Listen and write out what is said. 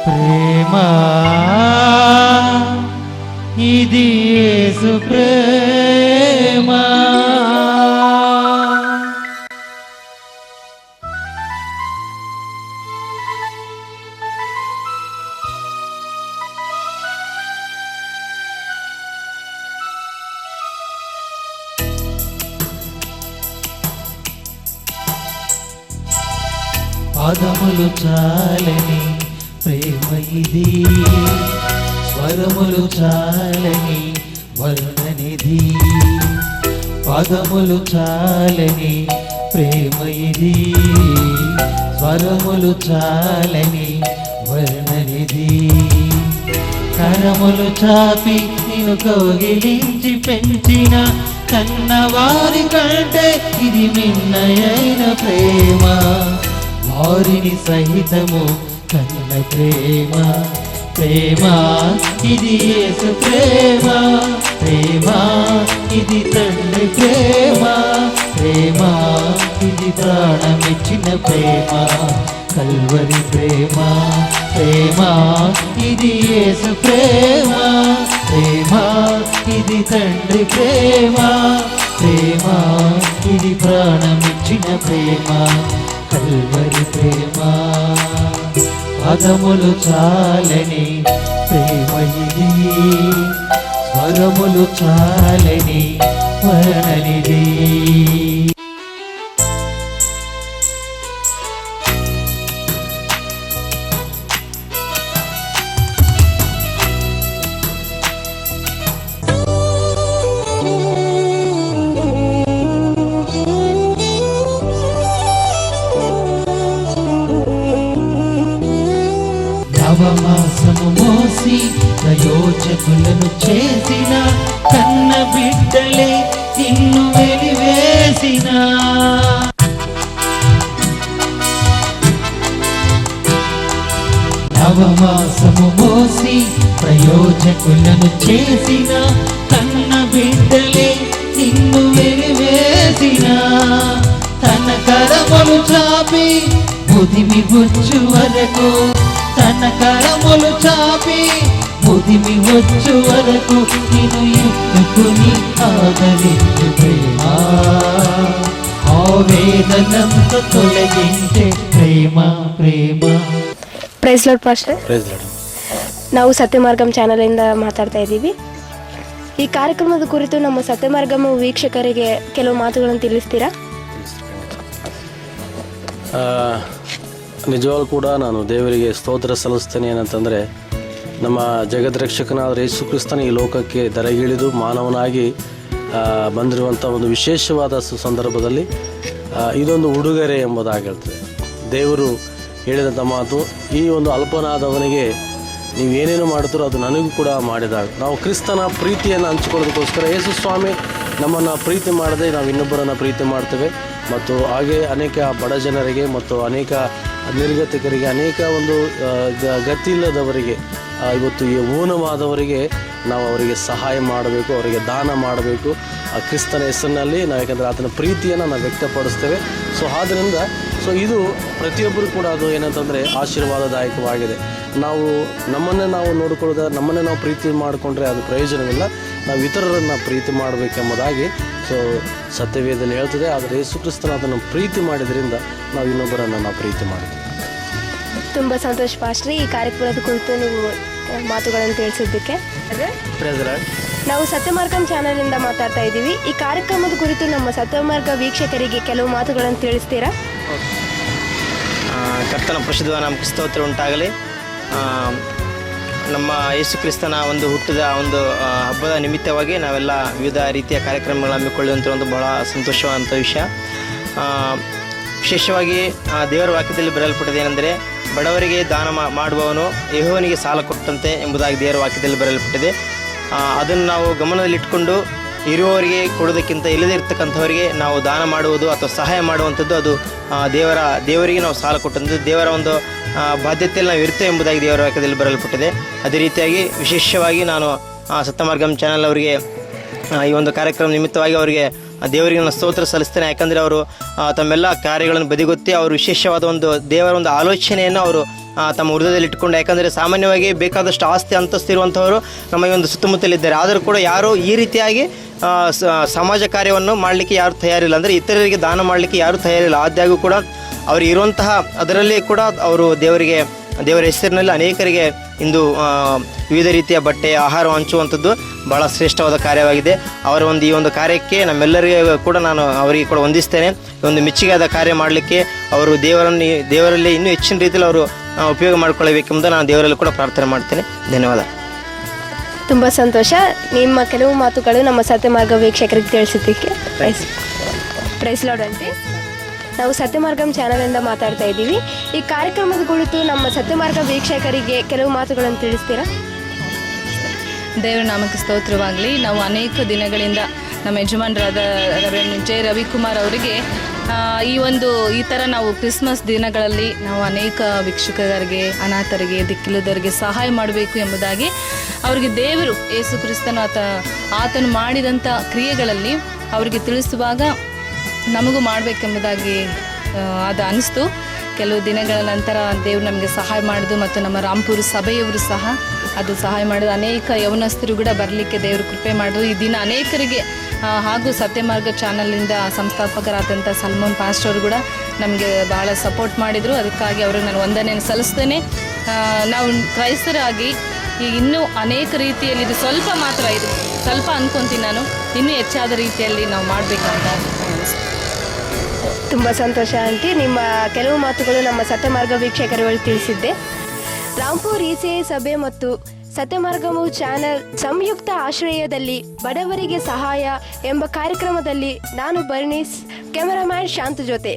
ప్రేమ ఇది యేసు ప్రేమ. పాదములు చాలని ప్రేమ ఇది, స్వరములు చాలని వర్ణనిధి. పాదములు చాలని ప్రేమ ఇది, స్వరములు చాలని వర్ణనిధి. కరములు చాపి నిన్ను కౌగిలించి పెంచిన కన్నవారి కంటే ఇది మిన్నయైన ప్రేమ. వారిని సహితము కన్న ప్రేమ. ప్రేమ ఇది యేసు ప్రేమ. ప్రేమ ఇది తండ్రి ప్రేమ. ప్రేమ ఇది ప్రాణమిచ్చిన ప్రేమ, కల్వరి ప్రేమ. ప్రేమ ఇది యేసు ప్రేమ. ప్రేమ ఇది తండ్రి ప్రేమ. ప్రేమ ఇది ప్రాణమిచ్చిన ప్రేమ, కల్వరి ప్రేమ. పదములు చాలని ప్రేమ ఇది, స్వరములు చాలని వర్ణనిధి. నవమాసము మోసి ప్రయోజకులను చేసిన కన్న బిడ్డలే నిన్ను వెలివేసిన. నవమాసము మోసి ప్రయోజకులను చేసిన కన్న బిడ్డలే నిన్ను వెలివేసిన. తన కరములు చాపి ముదిమి వచ్చు వరకు, తన కరములు చాపి ముదిమి వచ్చు వరకు నిన్ను ఎత్తుకుని ఆదరించు ప్రేమ. ఆవేదనంతో తొలగించే ప్రేమ. ప్రేమ. Praise lord pastor. ನಾವು ಸತ್ಯಮಾರ್ಗಂ ಚಾನಲಿಂದ ಮಾತಾಡ್ತಾ ಇದ್ದೀವಿ. ಈ ಕಾರ್ಯಕ್ರಮದ ಕುರಿತು ನಮ್ಮ ಸತ್ಯಮಾರ್ಗಂ ವೀಕ್ಷಕರಿಗೆ ಕೆಲವು ಮಾತುಗಳನ್ನು ತಿಳಿಸ್ತೀರಾ? ನಿಜವಾಗ್ಲೂ ಕೂಡ ನಾನು ದೇವರಿಗೆ ಸ್ತೋತ್ರ ಸಲ್ಲಿಸ್ತೇನೆ. ಏನಂತಂದರೆ, ನಮ್ಮ ಜಗದ್ರಕ್ಷಕನಾದ ಯೇಸು ಕ್ರಿಸ್ತನ ಈ ಲೋಕಕ್ಕೆ ದರಗಿಳಿದು ಮಾನವನಾಗಿ ಬಂದಿರುವಂಥ ಒಂದು ವಿಶೇಷವಾದ ಸಂದರ್ಭದಲ್ಲಿ ಇದೊಂದು ಉಡುಗೊರೆ ಎಂಬುದಾಗಿ ಹೇಳ್ತದೆ. ದೇವರು ಹೇಳಿದಂಥ ಮಾತು, ಈ ಒಂದು ಅಲ್ಪನಾದವನಿಗೆ ನೀವು ಏನೇನು ಮಾಡ್ತೀರೋ ಅದು ನನಗೂ ಕೂಡ ಮಾಡಿದಾಗ. ನಾವು ಕ್ರಿಸ್ತನ ಪ್ರೀತಿಯನ್ನು ಹಂಚಿಕೊಳ್ಳೋದಕ್ಕೋಸ್ಕರ ಯೇಸು ಸ್ವಾಮಿ ನಮ್ಮನ್ನು ಪ್ರೀತಿ ಮಾಡದೆ ನಾವು ಇನ್ನೊಬ್ಬರನ್ನು ಪ್ರೀತಿ ಮಾಡ್ತೇವೆ. ಮತ್ತು ಹಾಗೆ ಅನೇಕ ಬಡ ಜನರಿಗೆ ಮತ್ತು ಅನೇಕ ನಿರ್ಗತಿಕರಿಗೆ, ಅನೇಕ ಒಂದು ಗತಿ ಇಲ್ಲದವರಿಗೆ, ಇವತ್ತು ಈ ಊನವಾದವರಿಗೆ ನಾವು ಅವರಿಗೆ ಸಹಾಯ ಮಾಡಬೇಕು, ಅವರಿಗೆ ದಾನ ಮಾಡಬೇಕು ಆ ಕ್ರಿಸ್ತನ ಹೆಸರಿನಲ್ಲಿ. ನಾವು ಯಾಕಂದರೆ ಆತನ ಪ್ರೀತಿಯನ್ನು ನಾವು ವ್ಯಕ್ತಪಡಿಸ್ತೇವೆ. ಆದ್ದರಿಂದ ಇದು ಪ್ರತಿಯೊಬ್ಬರು ಕೂಡ ಅದು ಏನಂತಂದರೆ ಆಶೀರ್ವಾದದಾಯಕವಾಗಿದೆ. ನಾವು ನಮ್ಮನ್ನೇ ನಾವು ನೋಡಿಕೊಳ್ಳೋದ, ನಮ್ಮನ್ನೇ ನಾವು ಪ್ರೀತಿ ಮಾಡಿಕೊಂಡ್ರೆ ಅದು ಪ್ರಯೋಜನವಿಲ್ಲ. ನಾವು ಇತರರನ್ನು ಪ್ರೀತಿ ಮಾಡಬೇಕೆಂಬುದಾಗಿ ಸತ್ಯವೇದದಲ್ಲಿ ಹೇಳ್ತದೆ. ಆದರೆ ಯೇಸು ಕ್ರಿಸ್ತನ ಅದನ್ನು ಪ್ರೀತಿ ಮಾಡಿದ್ರಿಂದ ನಾವು ಇನ್ನೊಬ್ಬರನ್ನು ನಾವು ಪ್ರೀತಿ ಮಾಡ್ತೀವಿ. ತುಂಬ ಸಂತೋಷ ಪಾಸ್ಟ್ರಿ, ಈ ಕಾರ್ಯಕ್ರಮದ ಕುರಿತು ನೀವು ಮಾತುಗಳನ್ನು ತಿಳಿಸಿದ್ದಕ್ಕೆ. ನಾವು ಸತ್ಯಮಾರ್ಗಂ ಚಾನಲಿಂದ ಮಾತಾಡ್ತಾ ಇದ್ದೀವಿ. ಈ ಕಾರ್ಯಕ್ರಮದ ಕುರಿತು ನಮ್ಮ ಸತ್ಯಮಾರ್ಗ ವೀಕ್ಷಕರಿಗೆ ಕೆಲವು ಮಾತುಗಳನ್ನು ತಿಳಿಸ್ತೀರಾ? ಕರ್ತನ ಪರಿಶುದ್ಧ ನಾಮಕ್ಕೆ ಸ್ತೋತ್ರ ಉಂಟಾಗಲಿ. ನಮ್ಮ ಯೇಸು ಕ್ರಿಸ್ತನ ಒಂದು ಹುಟ್ಟಿದ ಒಂದು ಹಬ್ಬದ ನಿಮಿತ್ತವಾಗಿ ನಾವೆಲ್ಲ ವಿವಿಧ ರೀತಿಯ ಕಾರ್ಯಕ್ರಮಗಳನ್ನು ಹಮ್ಮಿಕೊಳ್ಳುವಂಥ ಒಂದು ಬಹಳ ಸಂತೋಷವಾದಂಥ ವಿಷಯ. ವಿಶೇಷವಾಗಿ ದೇವರ ವಾಕ್ಯದಲ್ಲಿ ಬರೆಯಲ್ಪಟ್ಟಿದೆ ಏನೆಂದರೆ, ಬಡವರಿಗೆ ದಾನ ಮಾಡುವವನು ಯೆಹೋವನಿಗೆ ಸಾಲ ಕೊಟ್ಟಂತೆ ಎಂಬುದಾಗಿ ದೇವರ ವಾಕ್ಯದಲ್ಲಿ ಬರೆಯಲ್ಪಟ್ಟಿದೆ. ಅದನ್ನು ನಾವು ಗಮನದಲ್ಲಿಟ್ಟುಕೊಂಡು ಇರುವವರಿಗೆ ಕೊಡೋದಕ್ಕಿಂತ ಇಲ್ಲದೇ ಇರ್ತಕ್ಕಂಥವರಿಗೆ ನಾವು ದಾನ ಮಾಡುವುದು ಅಥವಾ ಸಹಾಯ ಮಾಡುವಂಥದ್ದು ಅದು ದೇವರಿಗೆ ನಾವು ಸಾಲ ಕೊಟ್ಟಂಥದ್ದು ದೇವರ ಒಂದು ಬಾಧ್ಯತೆಯಲ್ಲಿ ನಾವು ಇರ್ತೇವೆ ಎಂಬುದಾಗಿ ದೇವರ ವಾಕ್ಯದಲ್ಲಿ ಬರೆಯಲ್ಪಟ್ಟಿದೆ. ಅದೇ ರೀತಿಯಾಗಿ ವಿಶೇಷವಾಗಿ ನಾನು ಸತ್ಯಮಾರ್ಗಂ ಚಾನಲ್ ಅವರಿಗೆ ಈ ಒಂದು ಕಾರ್ಯಕ್ರಮ ನಿಮಿತ್ತವಾಗಿ ಅವರಿಗೆ ದೇವರಿಗೆ ನಾನು ಸ್ತೋತ್ರ ಸಲ್ಲಿಸ್ತೇನೆ. ಯಾಕಂದರೆ ಅವರು ತಮ್ಮೆಲ್ಲ ಕಾರ್ಯಗಳನ್ನು ಬದಿಗೊತ್ತಿ ಅವರು ವಿಶೇಷವಾದ ಒಂದು ದೇವರ ಒಂದು ಆಲೋಚನೆಯನ್ನು ಅವರು ತಮ್ಮ ಹೃದಯದಲ್ಲಿ ಇಟ್ಕೊಂಡು, ಯಾಕಂದರೆ ಸಾಮಾನ್ಯವಾಗಿ ಬೇಕಾದಷ್ಟು ಆಸ್ತಿ ಅಂತಸ್ತು ಇರುವಂಥವರು ನಮ್ಮ ಈ ಒಂದು ಸುತ್ತಮುತ್ತಲಿದ್ದಾರೆ. ಆದರೂ ಕೂಡ ಯಾರೂ ಈ ರೀತಿಯಾಗಿ ಸಮಾಜ ಕಾರ್ಯವನ್ನು ಮಾಡಲಿಕ್ಕೆ ಯಾರು ತಯಾರಿಲ್ಲ, ಅಂದರೆ ಇತರರಿಗೆ ದಾನ ಮಾಡಲಿಕ್ಕೆ ಯಾರೂ ತಯಾರಿಲ್ಲ. ಆದಾಗ್ಯೂ ಕೂಡ ಅವರು ಇರುವಂತಹ ಅದರಲ್ಲಿ ಕೂಡ ಅವರು ದೇವರ ಹೆಸರಿನಲ್ಲಿ ಅನೇಕರಿಗೆ ಇಂದು ವಿವಿಧ ರೀತಿಯ ಬಟ್ಟೆ ಆಹಾರ ಹಂಚುವಂಥದ್ದು ಭಾಳ ಶ್ರೇಷ್ಠವಾದ ಕಾರ್ಯವಾಗಿದೆ. ಅವರ ಈ ಒಂದು ಕಾರ್ಯಕ್ಕೆ ನಮ್ಮೆಲ್ಲರಿಗೂ ಕೂಡ ನಾನು ಅವರಿಗೆ ಕೂಡ ವಂದಿಸ್ತೇನೆ. ಒಂದು ಮೆಚ್ಚುಗೆಯಾದ ಕಾರ್ಯ ಮಾಡಲಿಕ್ಕೆ ಅವರು ದೇವರಲ್ಲಿ ಇನ್ನೂ ಹೆಚ್ಚಿನ ರೀತಿಯಲ್ಲಿ ಅವರು ಉಪಯೋಗ ಮಾಡಿಕೊಳ್ಳಬೇಕೆಂಬುದು ನಾನು ದೇವರಲ್ಲಿ ಕೂಡ ಪ್ರಾರ್ಥನೆ ಮಾಡ್ತೇನೆ. ಧನ್ಯವಾದ. ತುಂಬ ಸಂತೋಷ. ನಿಮ್ಮ ಕೆಲವು ಮಾತುಗಳು ನಮ್ಮ ಸತ್ಯಮಾರ್ಗ ವೀಕ್ಷಕರಿಗೆ ತಿಳಿಸಿದ್ದಕ್ಕೆ ಪ್ರೈಸ್ ಲಾರ್ಡ್ ಅಂತೆ. ನಾವು ಸತ್ಯಮಾರ್ಗಂ ಚಾನಲಿಂದ ಮಾತಾಡ್ತಾ ಇದ್ದೀವಿ. ಈ ಕಾರ್ಯಕ್ರಮದ ಕುರಿತು ನಮ್ಮ ಸತ್ಯಮಾರ್ಗ ವೀಕ್ಷಕರಿಗೆ ಕೆಲವು ಮಾತುಗಳನ್ನು ತಿಳಿಸ್ತೀರಾ? ದೇವರ ನಾಮಕ್ಕೆ ಸ್ತೋತ್ರವಾಗಲಿ. ನಾವು ಅನೇಕ ದಿನಗಳಿಂದ ನಮ್ಮ ಯಜಮಾನರಾದ ಜೆ ರವಿಕುಮಾರ್ ಅವರಿಗೆ ಈ ಥರ ನಾವು ಕ್ರಿಸ್ಮಸ್ ದಿನಗಳಲ್ಲಿ ನಾವು ಅನೇಕ ಭಿಕ್ಷುಕರಿಗೆ, ಅನಾಥರಿಗೆ, ದಿಕ್ಕಿಲ್ಲದವರಿಗೆ ಸಹಾಯ ಮಾಡಬೇಕು ಎಂಬುದಾಗಿ ಅವರಿಗೆ ದೇವರು ಯೇಸು ಕ್ರಿಸ್ತನು ಆತನು ಮಾಡಿದಂಥ ಕ್ರಿಯೆಗಳಲ್ಲಿ ಅವರಿಗೆ ತಿಳಿಸುವಾಗ ನಮಗೂ ಮಾಡಬೇಕೆಂಬುದಾಗಿ ಅದು ಅನಿಸ್ತು. ಕೆಲವು ದಿನಗಳ ನಂತರ ದೇವರು ನಮಗೆ ಸಹಾಯ ಮಾಡೋದು ಮತ್ತು ನಮ್ಮ ರಾಂಪುರ ಸಭೆಯವರು ಸಹ ಅದು ಸಹಾಯ ಮಾಡೋದು. ಅನೇಕ ಯೌವನಸ್ಥರು ಕೂಡ ಬರಲಿಕ್ಕೆ ದೇವರು ಕೃಪೆ ಮಾಡೋದು. ಈ ದಿನ ಅನೇಕರಿಗೆ ಹಾಗೂ ಸತ್ಯಮಾರ್ಗ ಚಾನಲಿಂದ ಸಂಸ್ಥಾಪಕರಾದಂಥ ಸಲ್ಮಾನ್ ಪಾಸ್ಟರ್ ಅವರು ಕೂಡ ನಮಗೆ ಬಹಳ ಸಪೋರ್ಟ್ ಮಾಡಿದರು. ಅದಕ್ಕಾಗಿ ಅವ್ರಿಗೆ ನಾನು ವಂದನೆಯನ್ನು ಸಲ್ಲಿಸ್ತೇನೆ. ನಾವು ಕ್ರೈಸ್ತರಾಗಿ ಈಗ ಇನ್ನೂ ಅನೇಕ ರೀತಿಯಲ್ಲಿ ಇದು ಸ್ವಲ್ಪ ಮಾತ್ರ, ಇದು ಸ್ವಲ್ಪ ಅಂದ್ಕೊತೀನಿ ನಾನು, ಇನ್ನೂ ಹೆಚ್ಚಾದ ರೀತಿಯಲ್ಲಿ ನಾವು ಮಾಡಬೇಕಂತ ಅನಿಸ್ತು. ತುಂಬ ಸಂತೋಷ ಆಂಟಿ. ನಿಮ್ಮ ಕೆಲವು ಮಾತುಗಳು ನಮ್ಮ ಸತ್ಯಮಾರ್ಗ ವೀಕ್ಷಕರುಗಳು ತಿಳಿಸಿದ್ದೆ. ರಾಂಪುರ್ ECI ಸಭೆ ಮತ್ತು ಸತ್ಯಮಾರ್ಗಮು ಚಾನಲ್ ಸಂಯುಕ್ತ ಆಶ್ರಯದಲ್ಲಿ ಬಡವರಿಗೆ ಸಹಾಯ ಎಂಬ ಕಾರ್ಯಕ್ರಮದಲ್ಲಿ ನಾನು ಬರ್ನೀಸ್, ಕ್ಯಾಮರಾಮ್ಯಾನ್ ಶಾಂತು ಜೊತೆ